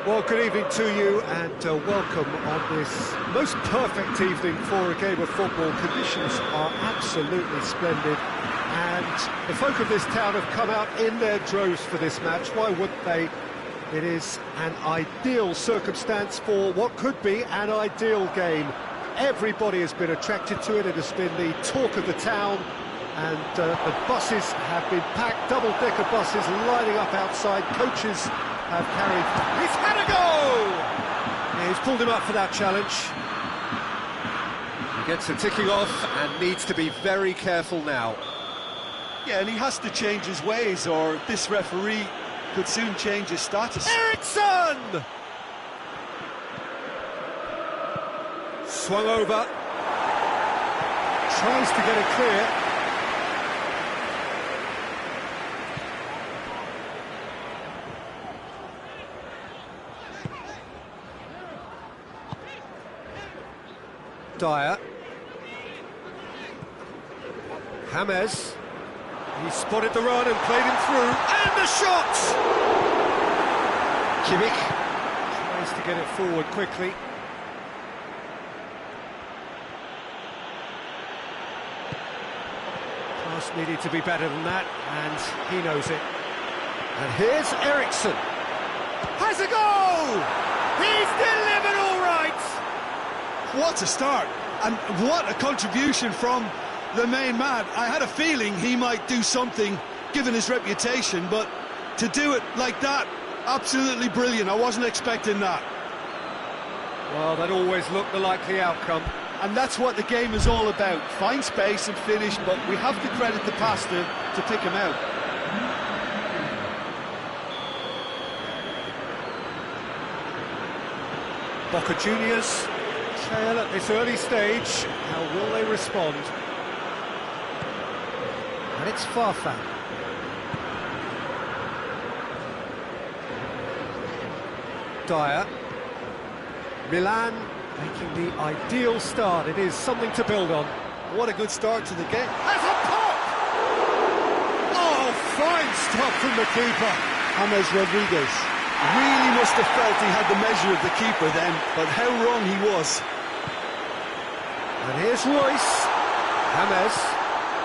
Well, good evening to you and welcome on this most perfect evening for a game of football. Conditions are absolutely splendid and the folk of this town have come out in their droves for this match. Why wouldn't they? It is an ideal circumstance for what could be an ideal game. Everybody has been attracted to it. It has been the talk of the town, and the buses have been packed, double-decker buses lining up outside. Coaches have carried... He's had a go! Yeah, he's pulled him up for that challenge. He gets a ticking off and needs to be very careful now. Yeah, and he has to change his ways, or this referee could soon change his status. Eriksson! Swung over. Tries to get it clear. Dyer. James. He spotted the run and played him through. And the shot! Kimmich tries to get it forward quickly. Pass needed to be better than that, and he knows it. And here's Eriksson. Has a goal! He's delivered all right! What a start, and what a contribution from the main man. I had a feeling he might do something, given his reputation, but to do it like that, absolutely brilliant. I wasn't expecting that. Well, that always looked the likely outcome. And that's what the game is all about. Find space and finish, but we have to credit the passer to pick him out. Boca Juniors trail at this early stage. How will they respond? And it's Farfan. Dyer. Milan making the ideal start. It is something to build on. What a good start to the game. Has a pop! Oh, fine stop from the keeper. James Rodriguez really must have felt he had the measure of the keeper then, but how wrong he was. And here's Royce. James.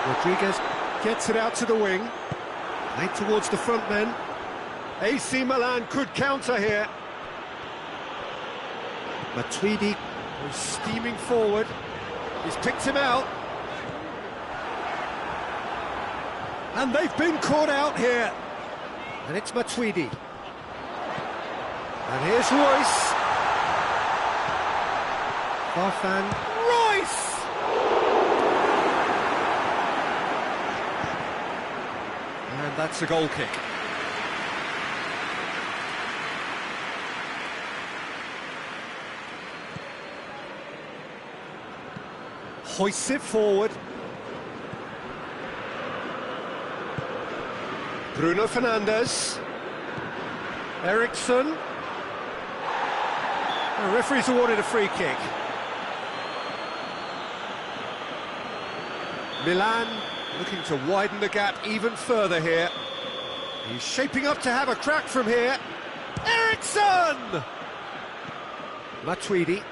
Rodriguez gets it out to the wing. Right towards the front men. AC Milan could counter here. Matuidi was steaming forward. He's picked him out. And they've been caught out here. And it's Matuidi. And here's Royce. Farfan. Royce! And that's a goal kick. Hoists it forward. Bruno Fernandes. Eriksson. The referee's awarded a free kick. Milan looking to widen the gap even further here. He's shaping up to have a crack from here. Eriksson! Matuidi.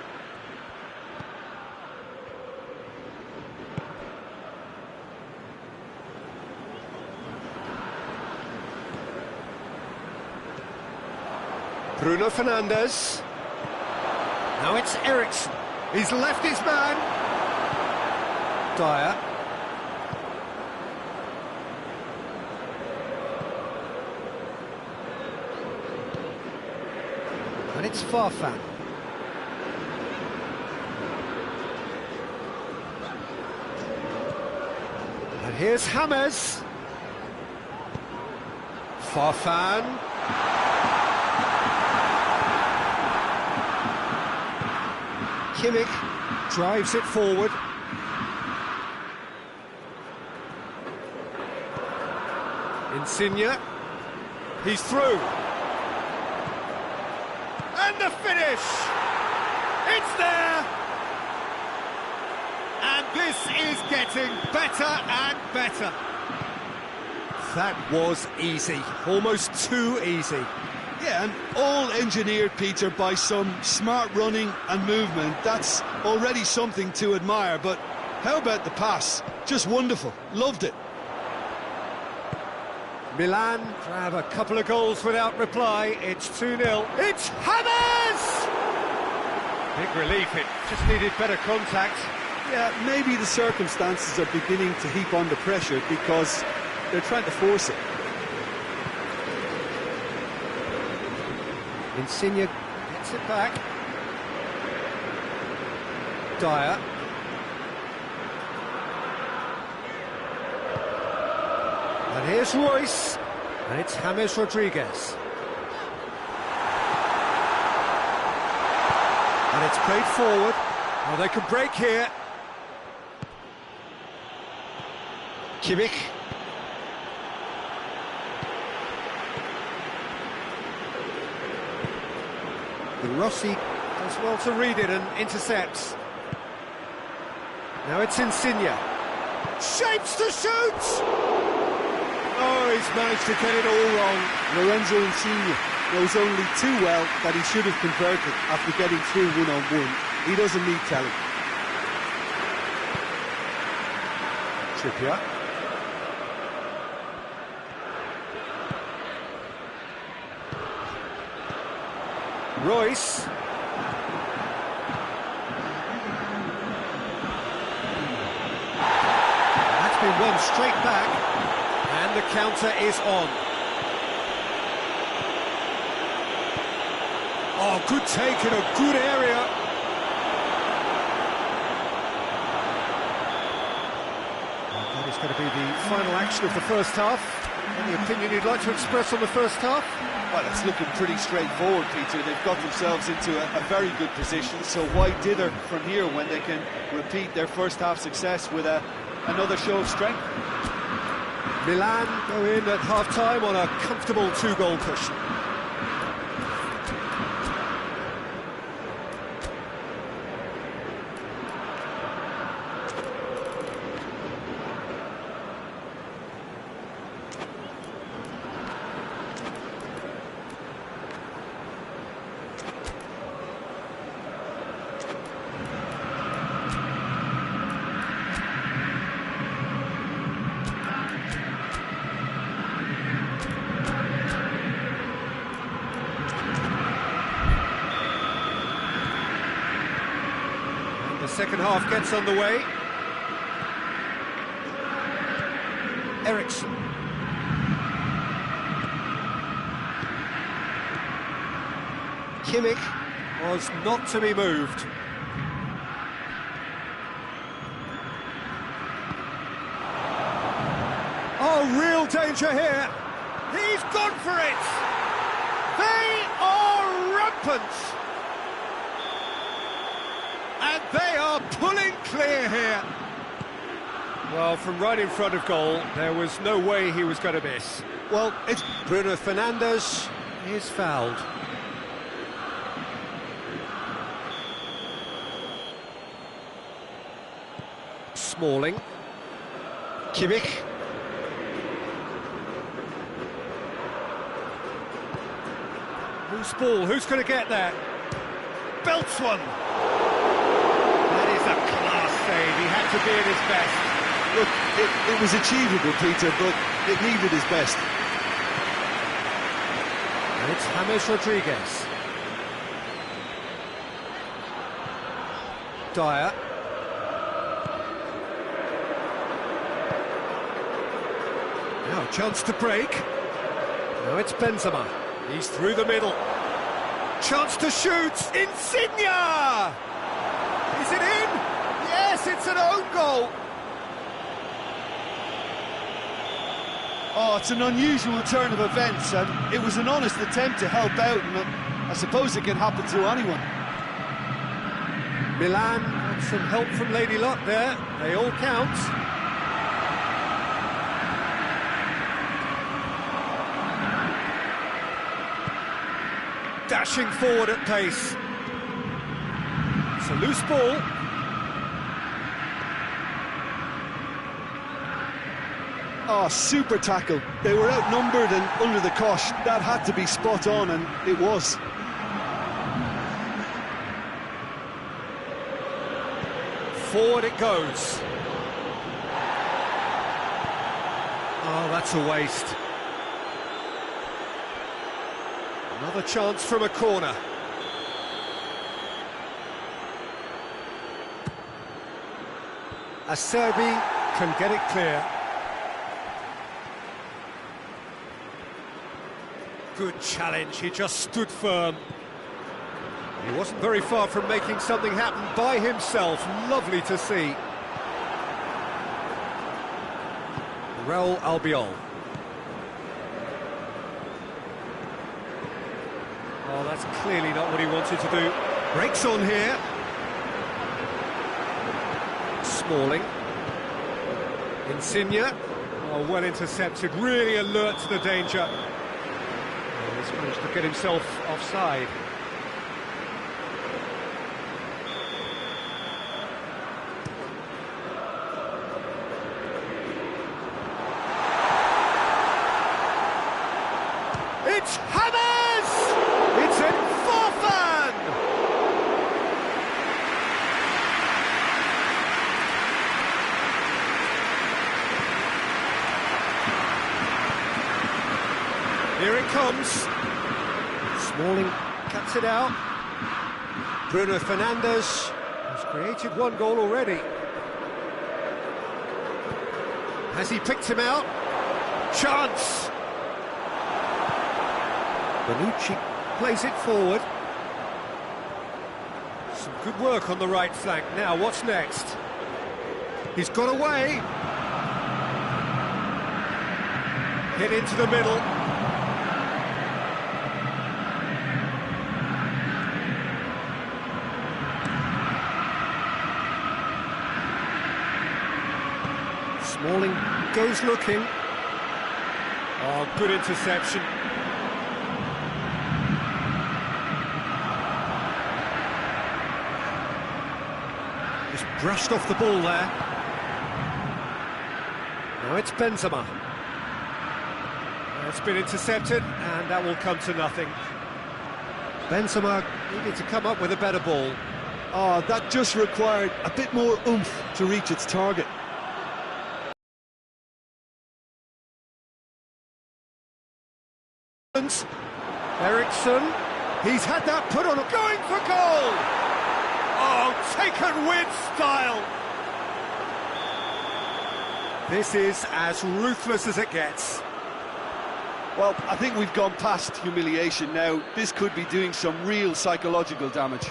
Bruno Fernandes. Now it's Eriksson. He's left his man. Dyer. And it's Farfan. And here's James. Farfan. Kimmich drives it forward. Insigne. He's through. And the finish! It's there! And this is getting better and better. That was easy, almost too easy. Yeah, and all engineered, Peter, by some smart running and movement. That's already something to admire, but how about the pass? Just wonderful. Loved it. Milan grab a couple of goals without reply. It's 2-0. It's Hammers! Big relief, it just needed better contact. Yeah, maybe the circumstances are beginning to heap on the pressure because they're trying to force it. Insigne gets it back. Dyer. And here's Royce. And it's James Rodriguez. And it's played forward. Oh, they can break here. Kimmich. Rossi does well to read it and intercepts. Now it's Insigne. Shapes to shoot! Oh, he's managed to get it all wrong. Lorenzo Insigne knows only too well that he should have converted after getting through one-on-one. He doesn't need telling. Trippier. Royce. That's been won straight back, and the counter is on. Oh, good take in a good area. That is going to be the final action of the first half. Any opinion you'd like to express on the first half? Well, it's looking pretty straightforward, Peter. They've got themselves into a very good position, so why dither from here when they can repeat their first half success with another show of strength? Milan go in at half-time on a comfortable 2-goal cushion. Second half gets underway. Eriksson. Kimmich was not to be moved. Oh, real danger here. He's gone for it. They are rampant. And they are pulling clear here. Well, from right in front of goal, there was no way he was going to miss. Well, it's Bruno Fernandes is fouled. Smalling. Kimmich. Loose ball, who's going to get that? Belts one. He had to be at his best. Look, it was achievable, Peter, but it needed his best. And it's James Rodriguez. Dyer. Now a chance to break. Now it's Benzema. He's through the middle. Chance to shoot. Insigne! Is it in? Yes, it's an own goal. Oh, it's an unusual turn of events, and it was an honest attempt to help out, and I suppose it can happen to anyone. Milan got some help from Lady Luck there. They all count. Dashing forward at pace. It's a loose ball. Oh, super tackle. They were outnumbered and under the cosh. That had to be spot on, and it was. Forward it goes. Oh, that's a waste. Another chance from a corner. Acerbi can get it clear. Good challenge, he just stood firm. He wasn't very far from making something happen by himself. Lovely to see. Raul Albiol. Oh, that's clearly not what he wanted to do. Breaks on here. Smalling. Insigne. Oh, well intercepted, really alert to the danger. Oh, he's managed to get himself offside. It's Hammers! It's in Forfan! Here it comes. Smalling cuts it out. Bruno Fernandes has created one goal already. Has he picked him out? Chance! Bonucci plays it forward. Some good work on the right flank. Now, what's next? He's got away. Hit into the middle. Smalling goes looking. Oh, good interception. Just brushed off the ball there. Now it's Benzema. It's been intercepted, and that will come to nothing. Benzema needed to come up with a better ball. Oh, that just required a bit more oomph to reach its target. Eriksson, he's had that put on, going for goal! Oh, taken with style! This is as ruthless as it gets. Well, I think we've gone past humiliation now. This could be doing some real psychological damage.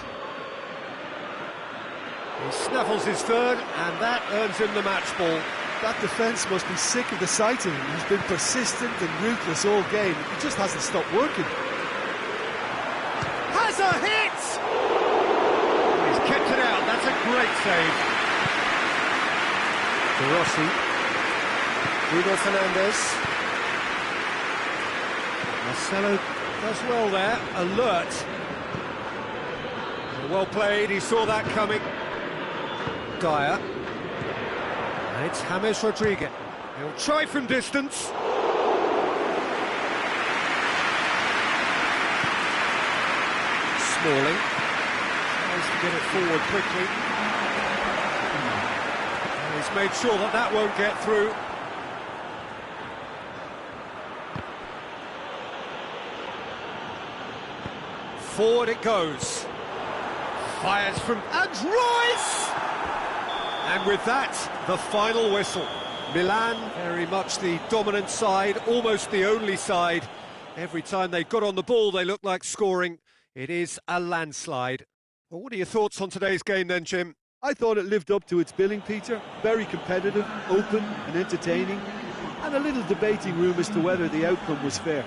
He snaffles his third, and that earns him the match ball. That defence must be sick of the sight of him. He's been persistent and ruthless all game. He just hasn't stopped working. Has a hit! He's kept it out. That's a great save. De Rossi. Bruno Fernandes. Marcelo does well there. Alert. Well played. He saw that coming. Dyer. And it's James Rodriguez. He'll try from distance. Smalling. Tries to get it forward quickly. And he's made sure that that won't get through. Forward it goes. Fires from... And Royce! And with that, the final whistle. Milan, very much the dominant side, almost the only side. Every time they got on the ball, they looked like scoring. It is a landslide. Well, what are your thoughts on today's game then, Jim? I thought it lived up to its billing, Peter. Very competitive, open and entertaining. And a little debating room as to whether the outcome was fair.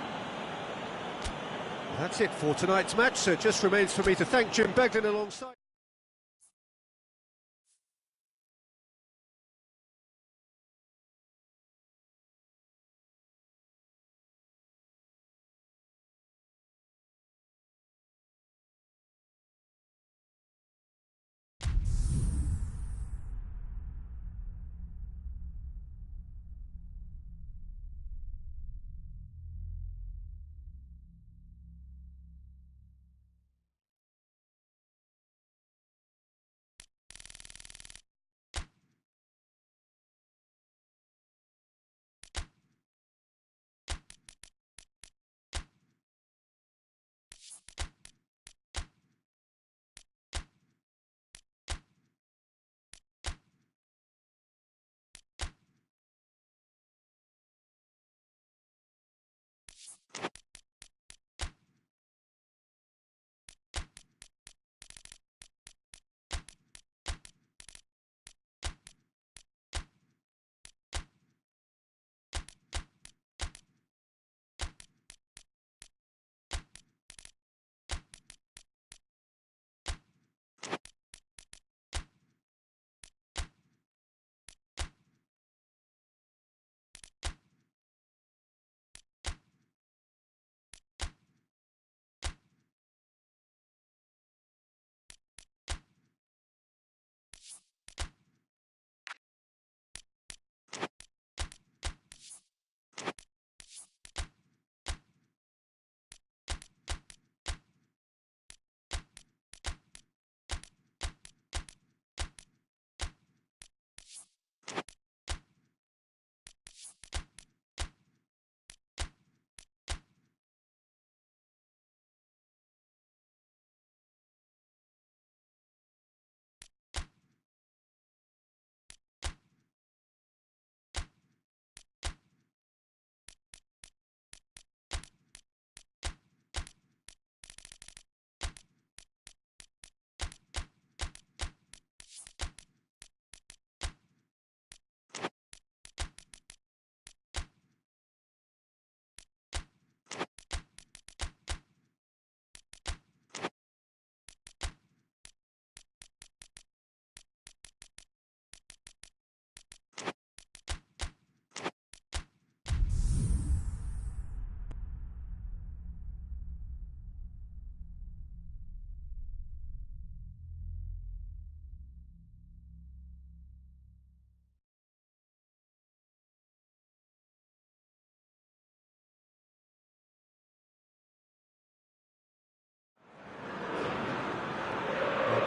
That's it for tonight's match, so it just remains for me to thank Jim Begden alongside.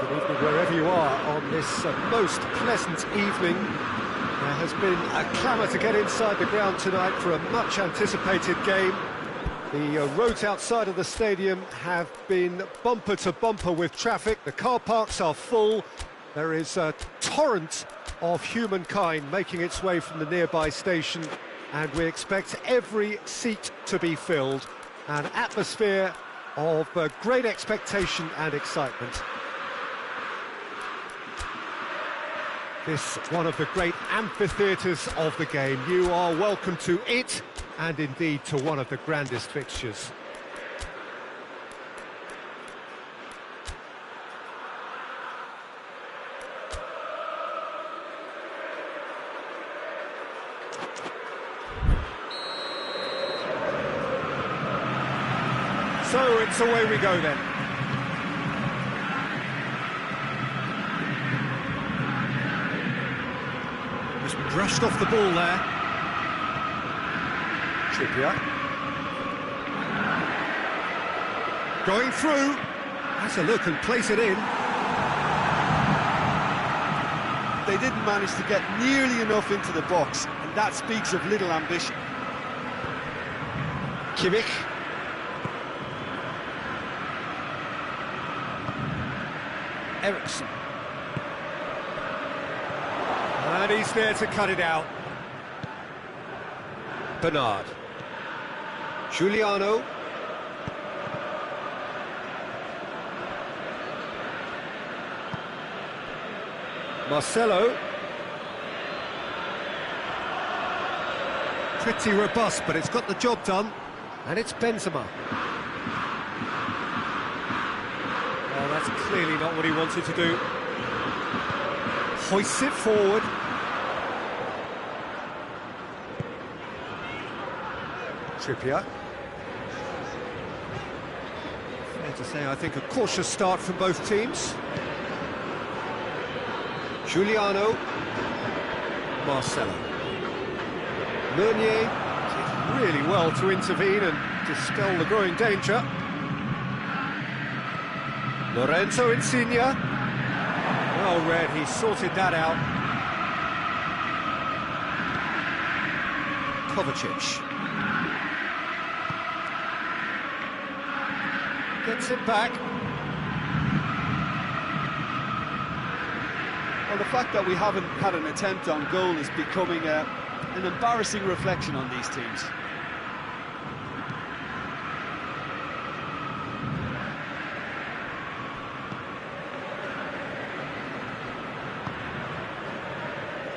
Good evening wherever you are on this most pleasant evening. There has been a clamour to get inside the ground tonight for a much anticipated game. The roads outside of the stadium have been bumper to bumper with traffic. The car parks are full. There is a torrent of humankind making its way from the nearby station, and we expect every seat to be filled. An atmosphere of great expectation and excitement. This one of the great amphitheatres of the game. You are welcome to it, and indeed to one of the grandest fixtures. So it's away we go then. Just brushed off the ball there. Trippier. Going through. Has a look and place it in. They didn't manage to get nearly enough into the box, and that speaks of little ambition. Kimmich. Ericsson. And he's there to cut it out. Bernard. Giuliano. Marcelo. Pretty robust, but it's got the job done. And it's Benzema. Oh, that's clearly not what he wanted to do. Hoists it forward. Trippier. Fair to say, I think a cautious start from both teams. Giuliano. Marcelo. Meunier did really well to intervene and dispel the growing danger. Lorenzo Insigne. Well read, he sorted that out. Kovacic. Gets it back. Well, the fact that we haven't had an attempt on goal is becoming an embarrassing reflection on these teams.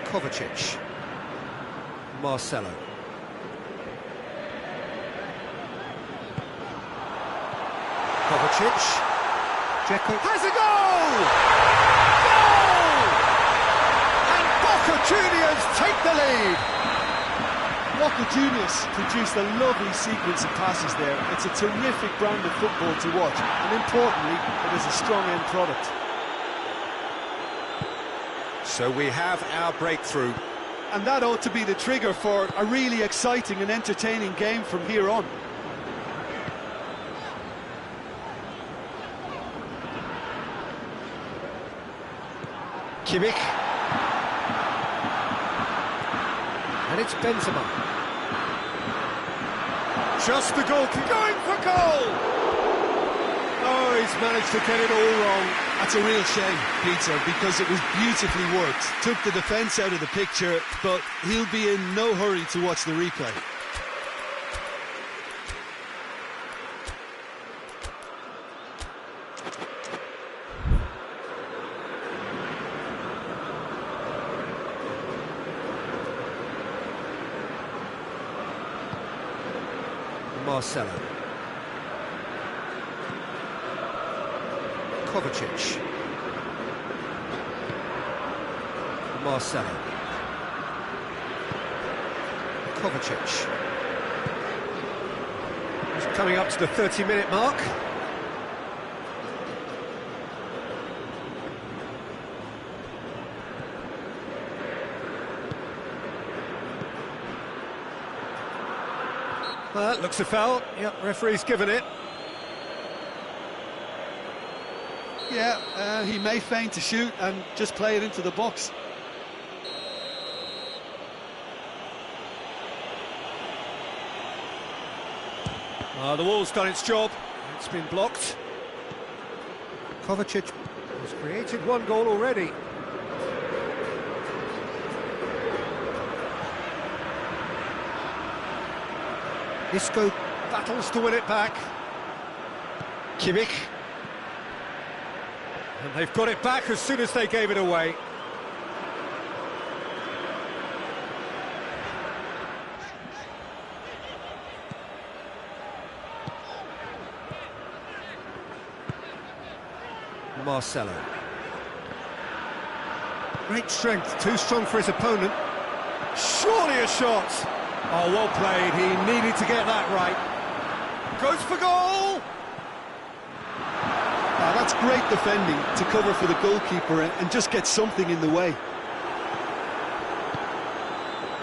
Kovacic. Marcelo. Kovacic. Dzeko has a goal! Goal! And Boca Juniors take the lead. Boca Juniors produced a lovely sequence of passes there. It's a terrific brand of football to watch, and importantly, it is a strong end product. So we have our breakthrough. And that ought to be the trigger for a really exciting and entertaining game from here on. Kimmich. And it's Benzema. Just the goalkeeper going for goal! Oh, he's managed to get it all wrong. That's a real shame, Peter, because it was beautifully worked. Took the defence out of the picture, but he'll be in no hurry to watch the replay. Marcelo. Kovacic. Marcelo. Kovacic. He's coming up to the 30-minute mark. That looks a foul. Yep, referee's given it. Yeah, he may feign to shoot and just play it into the box. The wall's done its job. It's been blocked. Kovacic has created one goal already. Isco battles to win it back. Kimmich. And they've got it back as soon as they gave it away. Marcelo. Great strength, too strong for his opponent. Surely a shot! Oh, well played, he needed to get that right. Goes for goal! That's great defending to cover for the goalkeeper and just get something in the way.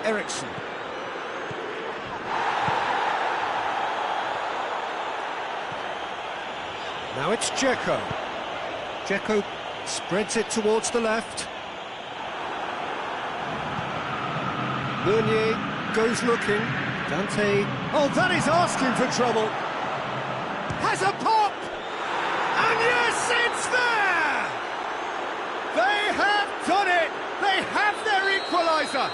Ericsson. Now it's Dzeko. Dzeko spreads it towards the left. Meunier goes looking. Dante. Oh, that is asking for trouble. Has a pop! And yes, it's there! They have done it! They have their equaliser!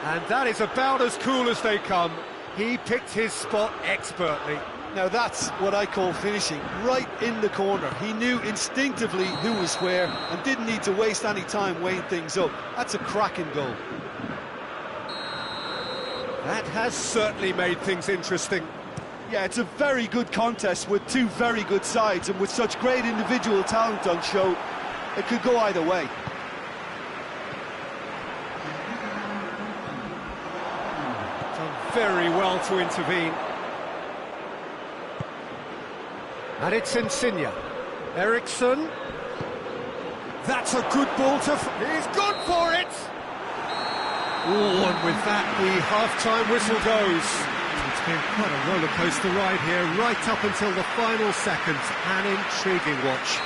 And that is about as cool as they come. He picked his spot expertly. Now that's what I call finishing, right in the corner. He knew instinctively who was where and didn't need to waste any time weighing things up. That's a cracking goal. That has certainly made things interesting. Yeah, it's a very good contest with two very good sides, and with such great individual talent on show, it could go either way. Done very well to intervene. And it's Insigne. Ericsson. That's a good ball to... He's gone for it! Oh, and with that, the half-time whistle goes. It's been quite a roller coaster ride here, right up until the final seconds. An intriguing watch.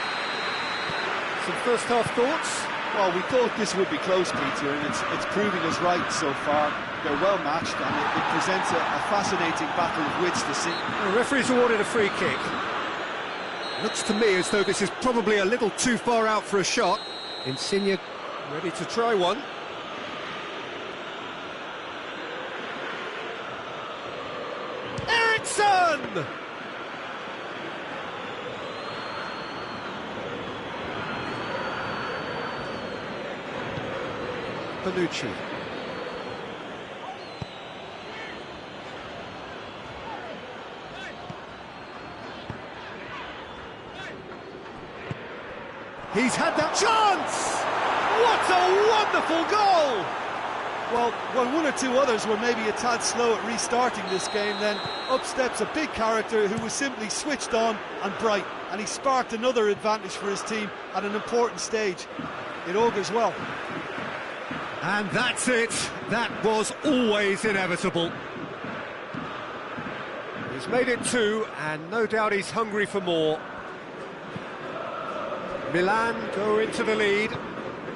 Some first-half thoughts? Well, we thought this would be close, Peter, and it's proving us right so far. They're well matched, and it presents a fascinating battle of wits to see. The referee's awarded a free kick. Looks to me as though this is probably a little too far out for a shot. Insigne ready to try one. Ericsson! Bonucci. He's had that chance! What a wonderful goal! Well, when one or two others were maybe a tad slow at restarting this game, then up steps a big character who was simply switched on and bright, and he sparked another advantage for his team at an important stage. It augurs well. And that's it. That was always inevitable. He's made it 2, and no doubt he's hungry for more. Milan go into the lead.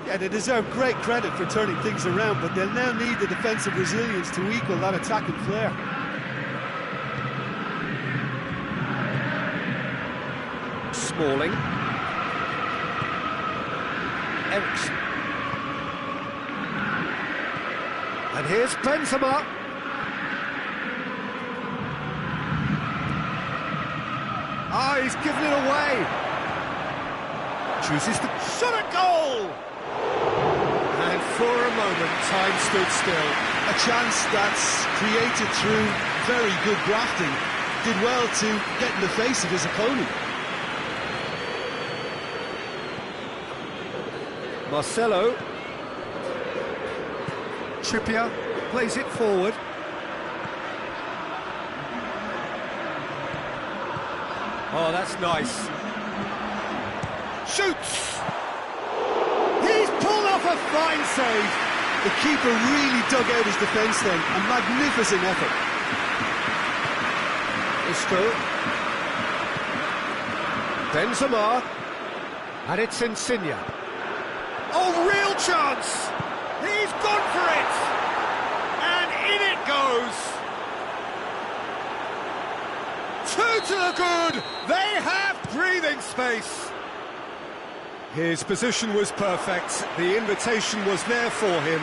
Yeah, they deserve great credit for turning things around, but they'll now need the defensive resilience to equal that attacking flair. Smalling. Ericsson. And here's Benzema. Ah, he's given it away. Chooses the shot at goal. And for a moment, time stood still. A chance that's created through very good grafting. Did well to get in the face of his opponent. Marcelo. Trippier plays it forward. Oh, that's nice. Shoots! He's pulled off a fine save. The keeper really dug out his defence then. A magnificent effort. Istro. Benzema. And it's Insigne. Oh, real chance! He's gone for it! And in it goes! 2 to the good! They have breathing space! His position was perfect, the invitation was there for him,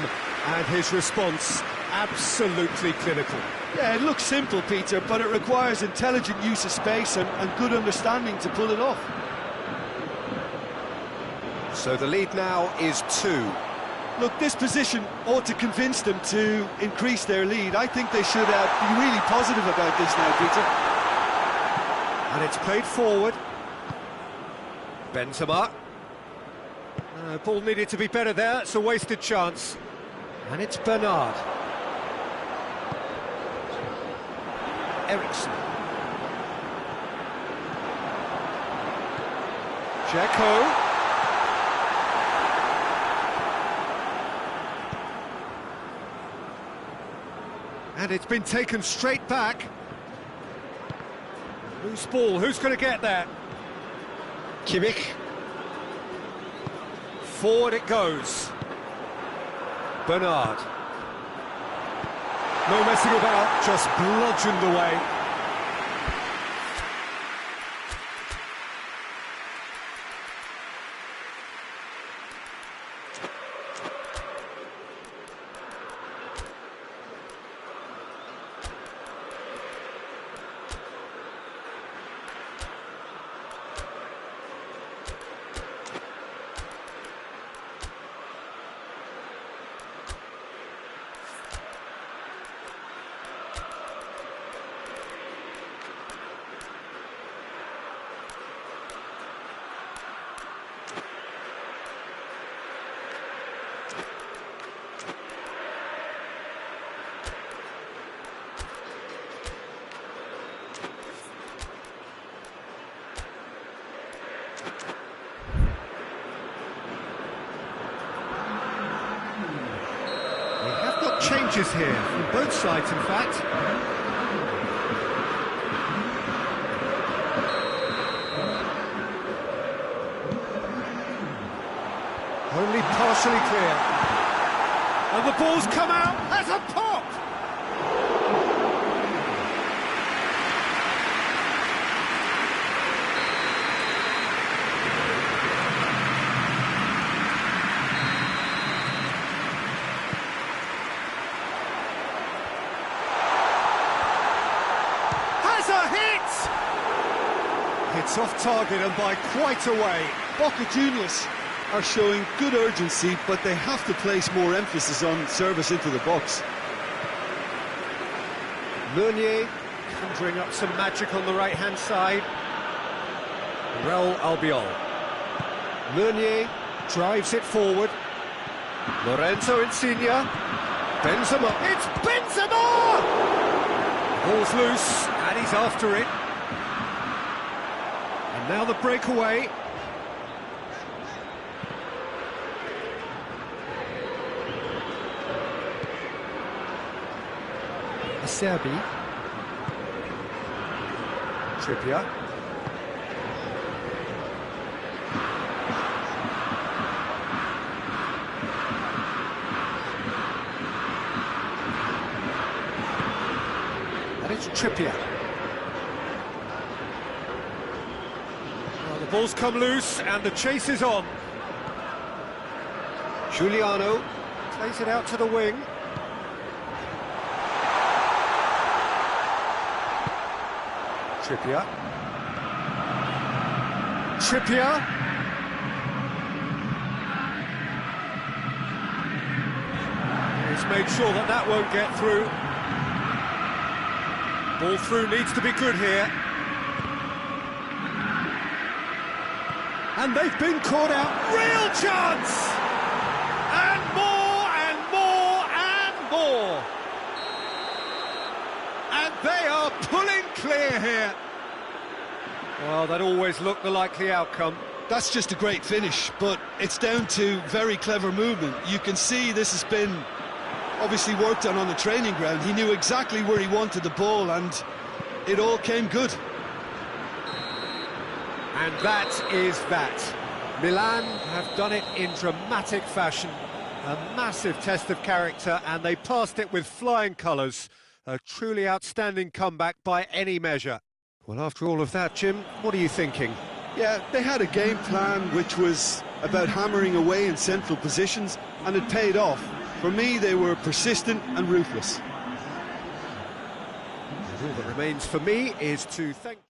and his response absolutely clinical. Yeah, it looks simple, Peter, but it requires intelligent use of space and good understanding to pull it off. So the lead now is 2. Look, this position ought to convince them to increase their lead. I think they should be really positive about this now, Peter. And it's played forward. Benzema. Ball needed to be better there, it's a wasted chance. And it's Bernard. Ericsson. Dzeko. And it's been taken straight back. Loose ball, who's going to get that? Kimmich. Forward it goes. Bernard. No messing about, just bludgeoned away. Changes here from both sides, in fact. Only partially clear. And the ball's come out as a pop! It's off target and by quite a way. Boca Juniors are showing good urgency, but they have to place more emphasis on service into the box. Meunier conjuring up some magic on the right-hand side. Real Albiol. Meunier drives it forward. Lorenzo Insigne. Benzema. It's Benzema! Ball's loose, and he's after it. And now the breakaway. Serbi. Trippier. And it's Trippier. Well, the ball's come loose and the chase is on. Giuliano plays it out to the wing. Trippier. He's made sure that that won't get through. Ball through needs to be good here. And they've been caught out. Real chance! And more and more and more. And they are pulling clear here. Well, that always looked the likely outcome. That's just a great finish, but it's down to very clever movement. You can see this has been obviously worked on the training ground. He knew exactly where he wanted the ball, and it all came good. And that is that. Milan have done it in dramatic fashion. A massive test of character, and they passed it with flying colours. A truly outstanding comeback by any measure. Well, after all of that, Jim, what are you thinking? Yeah, they had a game plan which was about hammering away in central positions, and it paid off. For me, they were persistent and ruthless. And all that remains for me is to thank...